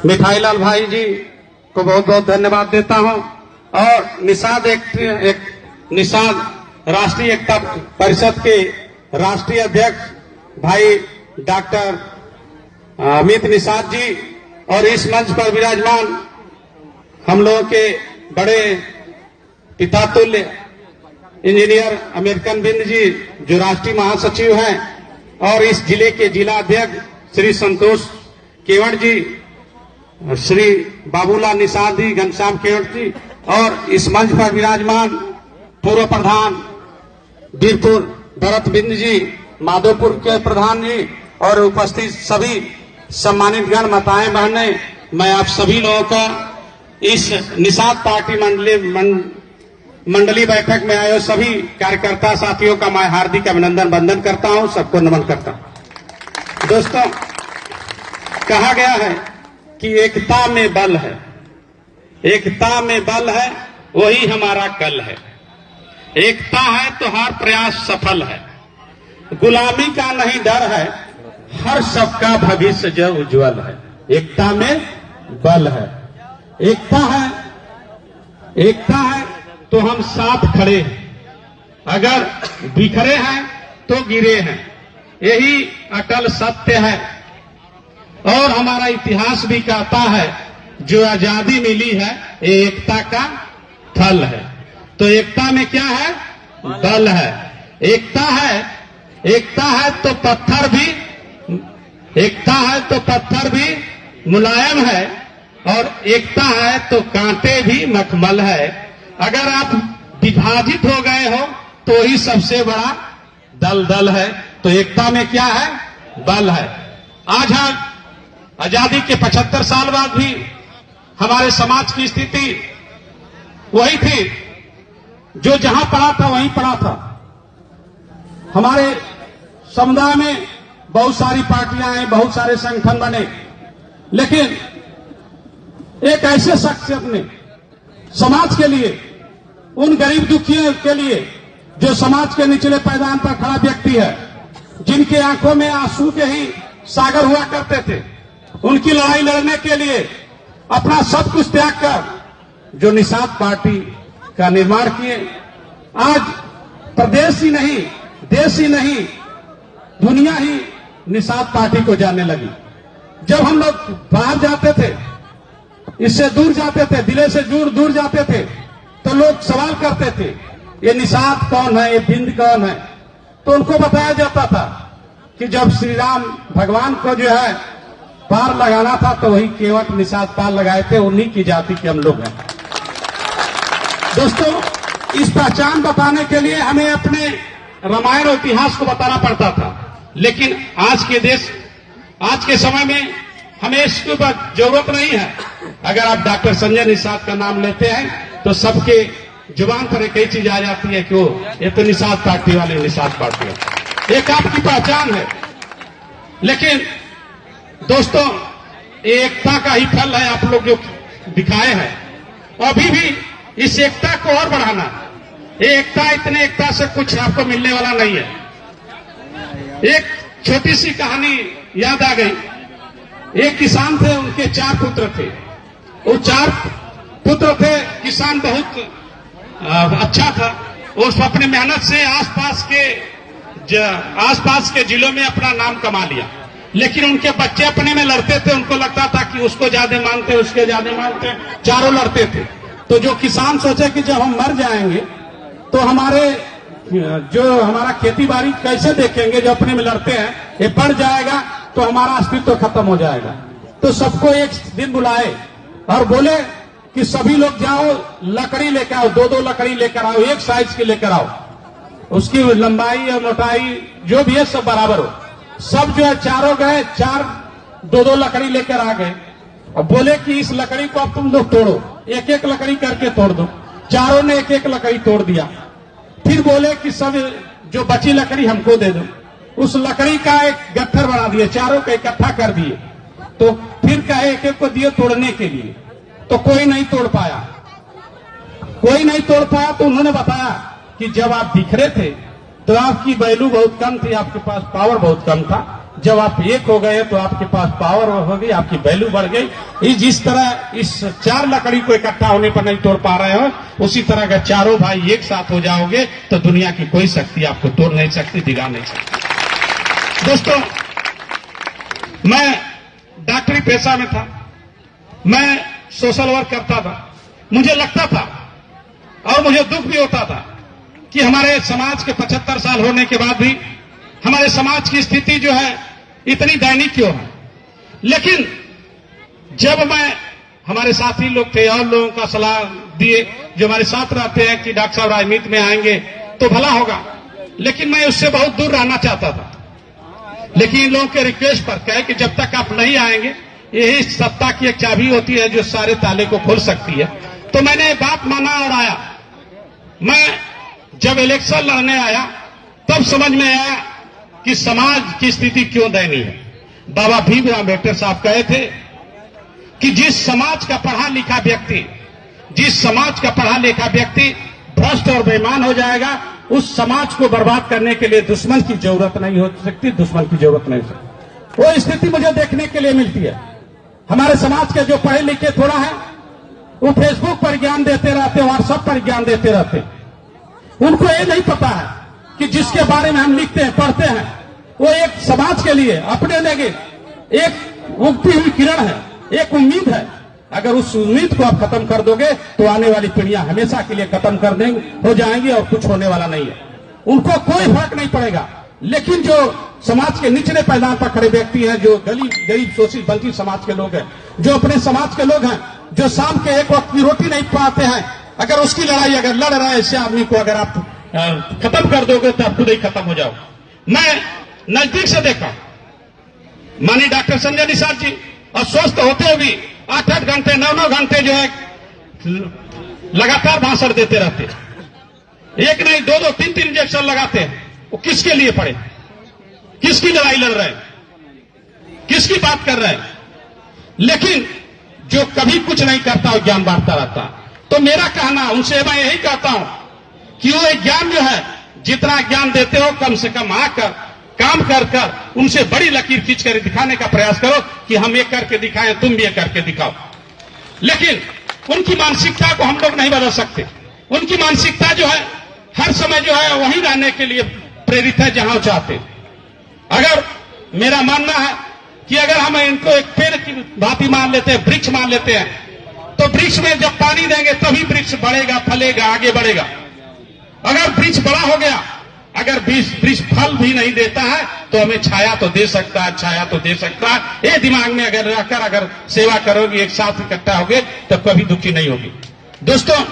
मिठाई लाल भाई जी को बहुत बहुत धन्यवाद देता हूं। और निषाद राष्ट्रीय एकता परिषद के राष्ट्रीय अध्यक्ष भाई डॉक्टर अमित निषाद जी और इस मंच पर विराजमान हम लोगों के बड़े पिता तुल्य इंजीनियर अमेरिकन बिंद जी जो राष्ट्रीय महासचिव हैं, और इस जिले के जिला अध्यक्ष श्री संतोष केवट जी, श्री बाबूलाल निषाद जी, घनश्याम केवट जी, और इस मंच पर विराजमान पूर्व प्रधान वीरपुर भरत बिंद जी, माधोपुर के प्रधान जी और उपस्थित सभी सम्मानित गण माताएं बहनें, मैं आप सभी लोगों का इस निषाद पार्टी मंडली बैठक में आए सभी कार्यकर्ता साथियों का मैं हार्दिक अभिनंदन वंदन करता हूं, सबको नमन करता हूं। दोस्तों, कहा गया है कि एकता में बल है, एकता में बल है, वही हमारा कल है। एकता है तो हर प्रयास सफल है, गुलामी का नहीं डर है, हर सबका भविष्य जो उज्जवल है। एकता में बल है, एकता है, एकता है तो हम साथ खड़े हैं, अगर बिखरे हैं तो गिरे हैं, यही अटल सत्य है। और हमारा इतिहास भी कहता है जो आजादी मिली है ये एकता का फल है। तो एकता में क्या है? बल है। एकता है, एकता है तो पत्थर भी, एकता है तो पत्थर भी मुलायम है, और एकता है तो कांटे भी मखमल है। अगर आप विभाजित हो गए हो तो ही सबसे बड़ा दलदल है। तो एकता में क्या है? बल है। आज हम आजादी के 75 साल बाद भी हमारे समाज की स्थिति वही थी, जो जहां पड़ा था वहीं पड़ा था। हमारे समुदाय में बहुत सारी पार्टियां हैं, बहुत सारे संगठन बने, लेकिन एक ऐसे शख्सियत ने समाज के लिए, उन गरीब दुखियों के लिए जो समाज के निचले पैदान पर खड़ा व्यक्ति है, जिनके आंखों में आंसू के ही सागर हुआ करते थे, उनकी लड़ाई लड़ने के लिए अपना सब कुछ त्याग कर जो निषाद पार्टी का निर्माण किए। आज प्रदेश ही नहीं, देश ही नहीं, दुनिया ही निषाद पार्टी को जानने लगी। जब हम लोग बाहर जाते थे, इससे दूर जाते थे, जिले से दूर जाते थे, तो लोग सवाल करते थे ये निषाद कौन है, ये बिंद कौन है। तो उनको बताया जाता था कि जब श्री राम भगवान को जो है पार लगाना था तो वही केवट निषाद पार लगाए थे, उन्हीं की जाति के हम लोग हैं। दोस्तों, इस पहचान बताने के लिए हमें अपने रामायण और इतिहास को बताना पड़ता था, लेकिन आज के देश, आज के समय में हमें इसकी जरूरत नहीं है। अगर आप डॉक्टर संजय निषाद का नाम लेते हैं तो सबके जुबान पर एक ही चीज आ जाती है कि वो ये तो निषाद पार्टी वाले, निषाद पार्टी वाले, एक आपकी पहचान है। लेकिन दोस्तों, एकता का ही फल है आप लोग जो दिखाए हैं। अभी भी इस एकता को और बढ़ाना, एकता, इतने एकता से कुछ आपको मिलने वाला नहीं है। एक छोटी सी कहानी याद आ गई। एक किसान थे, उनके 4 पुत्र थे। वो 4 पुत्र थे, किसान बहुत अच्छा था। उस अपने मेहनत से आसपास के जिलों में अपना नाम कमा लिया, लेकिन उनके बच्चे अपने में लड़ते थे। उनको लगता था कि उसको ज्यादा मानते, उसके ज्यादा मानते, चारों लड़ते थे। तो जो किसान सोचे कि जब हम मर जाएंगे तो हमारा खेती बाड़ी कैसे देखेंगे, जो अपने में लड़ते हैं, ये बढ़ जाएगा तो हमारा अस्तित्व खत्म हो जाएगा। तो सबको एक दिन बुलाए और बोले कि सभी लोग जाओ, लकड़ी लेकर आओ, 2-2 लकड़ी लेकर आओ, एक साइज की लेकर आओ, उसकी लंबाई और मोटाई जो भी है सब बराबर हो। सब जो है चारों गए, 2-2 लकड़ी लेकर आ गए और बोले कि इस लकड़ी को अब तुम लोग तोड़ो, एक लकड़ी करके तोड़ दो। चारों ने एक लकड़ी तोड़ दिया। फिर बोले कि सब जो बची लकड़ी हमको दे दो। उस लकड़ी का एक गट्ठर बना दिए, चारों को इकट्ठा कर दिए। तो फिर कहे एक को दिए तोड़ने के लिए, तो कोई नहीं तोड़ पाया, कोई नहीं तोड़ पाया। तो उन्होंने बताया कि जब आप बिखरे थे तो आपकी वैल्यू बहुत कम थी, आपके पास पावर बहुत कम था, जब आप एक हो गए तो आपके पास पावर हो गई, आपकी वैल्यू बढ़ गई। जिस तरह इस 4 लकड़ी को इकट्ठा होने पर नहीं तोड़ पा रहे हो, उसी तरह अगर चारों भाई एक साथ हो जाओगे तो दुनिया की कोई शक्ति आपको तोड़ नहीं सकती, दिगा नहीं सकती। दोस्तों, मैं डॉक्टरी पेशा में था, मैं सोशल वर्क करता था। मुझे लगता था और मुझे दुख भी होता था कि हमारे समाज के 75 साल होने के बाद भी हमारे समाज की स्थिति जो है इतनी दयनीय क्यों है। लेकिन जब मैं, हमारे साथी लोग थे और लोगों का सलाह दिए जो हमारे साथ रहते हैं कि डॉक्टर साहब राजनीति में आएंगे तो भला होगा, लेकिन मैं उससे बहुत दूर रहना चाहता था। लेकिन इन लोगों के रिक्वेस्ट पर कहे कि जब तक आप नहीं आएंगे, यही सत्ता की एक चाबी होती है जो सारे ताले को खोल सकती है। तो मैंने बात माना और आया। मैं जब इलेक्शन लड़ने आया तब समझ में आया कि समाज की स्थिति क्यों दयनीय है। बाबा भीमराव अम्बेडकर साहब कहे थे कि जिस समाज का पढ़ा लिखा व्यक्ति भ्रष्ट और बेईमान हो जाएगा, उस समाज को बर्बाद करने के लिए दुश्मन की जरूरत नहीं हो सकती, दुश्मन की जरूरत नहीं हो सकती। वो स्थिति मुझे देखने के लिए मिलती है। हमारे समाज के जो पढ़े लिखे थोड़ा है, वो फेसबुक पर ज्ञान देते रहते, व्हाट्सएप पर ज्ञान देते रहते। उनको ये नहीं पता है कि जिसके बारे में हम लिखते हैं, पढ़ते हैं, वो एक समाज के लिए अपने लगे एक उगती हुई किरण है, एक उम्मीद है। अगर उस उम्मीद को आप खत्म कर दोगे तो आने वाली पीढ़ियां हमेशा के लिए खत्म कर देंगे, हो जाएंगी और कुछ होने वाला नहीं है। उनको कोई फर्क नहीं पड़ेगा। लेकिन जो समाज के निचले पायदान पर खड़े व्यक्ति हैं, जो गरीब शोषित वंचित समाज के लोग हैं, जो अपने समाज के लोग हैं, जो शाम के एक वक्त की रोटी नहीं पाते हैं, अगर उसकी लड़ाई अगर लड़ रहे हैं, ऐसे आदमी को अगर आप खत्म कर दोगे तो आप खुद ही खत्म हो जाओ। मैं नजदीक से देखा माननीय डॉक्टर संजय निषाद जी, और स्वस्थ होते हुए भी 8-8 घंटे 9-9 घंटे जो है लगातार भाषण देते रहते, एक नहीं 2-2 3-3 इंजेक्शन लगाते हैं। वो किसके लिए पड़े, किसकी लड़ाई लड़ रहे हैं, किसकी बात कर रहे हैं? लेकिन जो कभी कुछ नहीं करता वो ज्ञान बांटता रहता। तो मेरा कहना उनसे मैं यही कहता हूं कि वो ज्ञान जो है, जितना ज्ञान देते हो कम से कम आकर काम कर उनसे बड़ी लकीर खींच कर दिखाने का प्रयास करो कि हम ये करके दिखाएं, तुम भी ये करके दिखाओ। लेकिन उनकी मानसिकता को हम लोग नहीं बदल सकते। उनकी मानसिकता जो है हर समय जो है वहीं रहने के लिए प्रेरित है जहां वो चाहते। अगर मेरा मानना है कि अगर हम इनको एक पेड़ की भांति मान लेते हैं, वृक्ष मान लेते हैं, तो वृक्ष में जब पानी देंगे तभी वृक्ष बढ़ेगा, फलेगा, आगे बढ़ेगा। अगर वृक्ष बड़ा हो गया, अगर वृक्ष फल भी नहीं देता है तो हमें छाया तो दे सकता है, छाया तो दे सकता है। ये दिमाग में अगर रखकर अगर सेवा करोगे, एक साथ इकट्ठा होगे, तो कभी दुखी नहीं होगी। दोस्तों,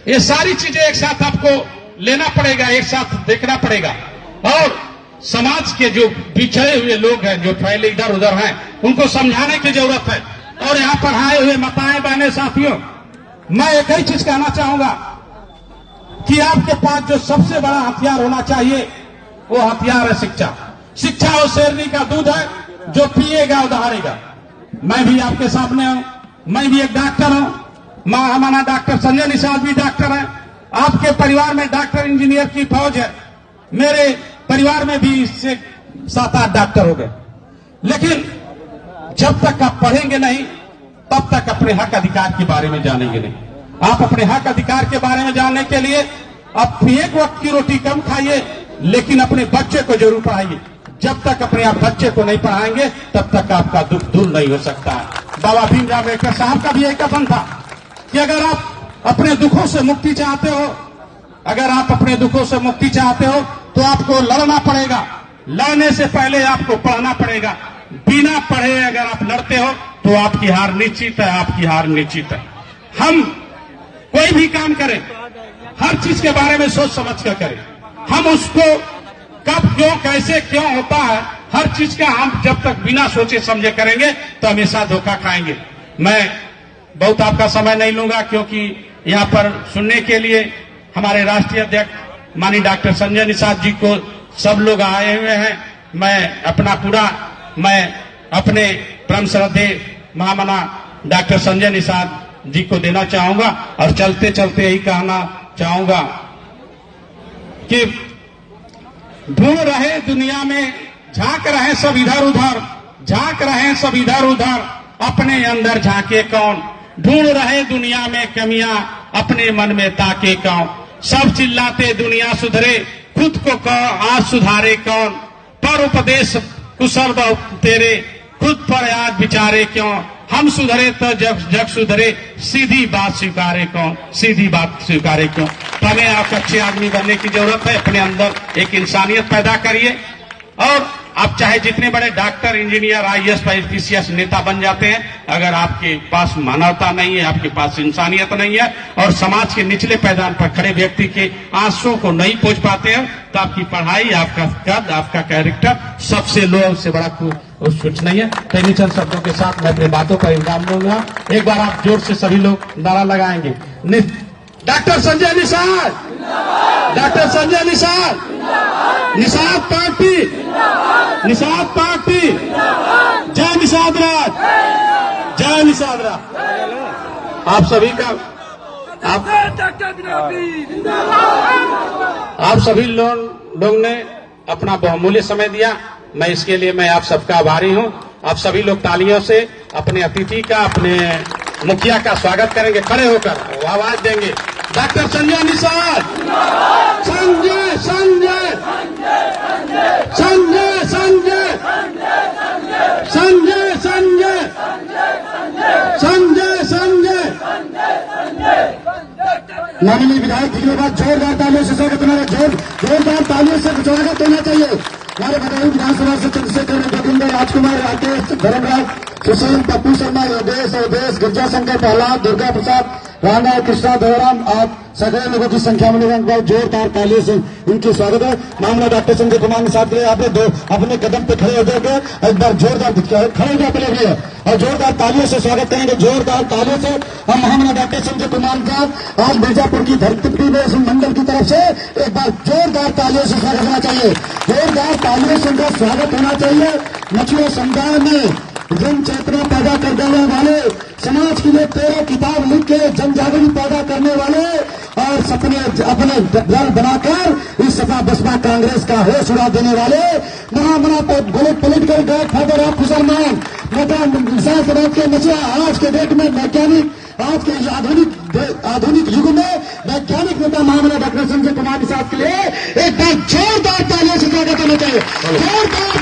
ये सारी चीजें एक साथ आपको लेना पड़ेगा, एक साथ देखना पड़ेगा। और समाज के जो बिछड़े हुए लोग हैं, जो फैले इधर उधर हैं, उनको समझाने की जरूरत है। और यहाँ पर आए हुए माताएं बहनें साथियों, मैं एक ही चीज कहना चाहूंगा कि आपके पास जो सबसे बड़ा हथियार होना चाहिए वो हथियार है शिक्षा। शिक्षा वो शेरनी का दूध है, जो पिएगा वो दहाड़ेगा। मैं भी आपके सामने हूं, मैं भी एक डॉक्टर हूं, हमारा डॉक्टर संजय निषाद भी डॉक्टर है। आपके परिवार में डॉक्टर इंजीनियर की फौज है, मेरे परिवार में भी इससे 7-8 डॉक्टर हो गए। लेकिन जब तक आप पढ़ेंगे नहीं, तब तक अपने हक अधिकार के बारे में जानेंगे नहीं। आप अपने हक अधिकार के बारे में जानने के लिए आप एक वक्त की रोटी कम खाइए, लेकिन अपने बच्चे को जरूर पढ़ाइए। जब तक अपने आप बच्चे को नहीं पढ़ाएंगे, तब तक आपका दुख दूर नहीं हो सकता है। बाबा भीमराव अम्बेडकर साहब का भी एक कथन था कि अगर आप अपने दुखों से मुक्ति चाहते हो, अगर आप अपने दुखों से मुक्ति चाहते हो तो आपको लड़ना पड़ेगा। लड़ने से पहले आपको पढ़ना पड़ेगा। बिना पढ़े अगर आप लड़ते हो तो आपकी हार निश्चित है, आपकी हार निश्चित है। हम कोई भी काम करें, हर चीज के बारे में सोच समझ कर करें। हम उसको कब, क्यों, कैसे, क्यों होता है, हर चीज का हम जब तक बिना सोचे समझे करेंगे तो हमेशा धोखा खाएंगे। मैं बहुत आपका समय नहीं लूंगा, क्योंकि यहाँ पर सुनने के लिए हमारे राष्ट्रीय अध्यक्ष माननीय डॉक्टर संजय निषाद जी को सब लोग आए हुए हैं। मैं अपने परम श्रद्धेय महामना डॉक्टर संजय निषाद जी को देना चाहूंगा। और चलते चलते यही कहना चाहूंगा कि ढूंढ रहे दुनिया में झांक रहे सब इधर उधर, झांक रहे सब इधर उधर, अपने अंदर झांके कौन, ढूंढ रहे दुनिया में कमियां, अपने मन में ताके कौन, सब चिल्लाते दुनिया सुधरे, खुद को आज सुधारे कौन, पर उपदेश कुशल तेरे, खुद पर आज विचारे क्यों, हम सुधरे तो जग सुधरे, सीधी बात स्वीकारे कौन, सीधी बात स्वीकारे क्यों। तो हमें आप अच्छे आदमी बनने की जरूरत है, अपने अंदर एक इंसानियत पैदा करिए, और आप चाहे जितने बड़े डॉक्टर, इंजीनियर, आईएएस, आईपीएस नेता बन जाते हैं, अगर आपके पास मानवता नहीं है, आपके पास इंसानियत नहीं है, और समाज के निचले पायदान पर खड़े व्यक्ति के आंसुओं को नहीं पहुंच पाते हैं, तो आपकी पढ़ाई, आपका कद, आपका कैरेक्टर सबसे लो, उससे बड़ा कुछ नहीं है। तो इन चंद शब्दों के साथ मैं अपनी बातों का इल्जाम लूंगा। एक बार आप जोर से सभी लोग नारा लगाएंगे, doctor Sanjay Nishad, doctor Sanjay Nishad, Nishad party, Nishad party, जय निषाद राज, जय निषाद राज। आप सभी का आप सभी लोग ने अपना बहुमूल्य समय दिया, मैं इसके लिए मैं आप सबका आभारी हूं। आप सभी लोग तालियों से अपने अतिथि का, अपने मुखिया का स्वागत करेंगे, खड़े होकर आवाज देंगे, डॉक्टर संजय निषाद, संजय संजय संजय संजय संजय संजय संजय संजय। माननीय विधायक जी के बाद जोरदार तालियों से स्वागत होना, जोरदार तालियों से स्वागत होना चाहिए। हमारे बदायूं विधानसभा से चंद्रशेखर, गोविंद, राजकुमार, राकेश, धर्मराज, सुशील, पप्पू शर्मा, योगेश, अवधेश, गिरजा शंकर, प्रहलाद, दुर्गा प्रसाद, राणा, कृष्णा, देवराम, आप सगळे लोगों की संख्या में बहुत जोरदार तालियों से उनकी स्वागत है। मामला डॉक्टर संजय कुमार निषाद के लिए आपने अपने कदम पे खड़े हो जाएंगे, एक बार जोरदार खड़े हो जाते लिए और जोरदार तालियों से स्वागत करेंगे, जोरदार तालियों से। हम मामला डॉक्टर संजय कुमार निषाद आज मिर्जापुर की धरती में इस मंडल की तरफ से एक बार जोरदार तालियों से स्वागत होना चाहिए, जोरदार तालियों से उनका स्वागत होना चाहिए। मछुआ समुदाय में जन चेतना पैदा कर देने वाले, समाज के लिए 13 किताब लिख के जन जागृति पैदा करने वाले और सपने अपने दल बनाकर इस सपा बसपा कांग्रेस का होश उड़ा देने वाले महामना पॉलिटिकल गॉड फादर ऑफ मुसलमान नेता के मछुआ, आज के डेट में वैज्ञानिक, आज के आधुनिक युग में वैज्ञानिक नेता महामना डॉक्टर संजय कुमार निषाद के लिए एक बार जोरदार तालियों से स्वागत होना चाहिए, जोरदार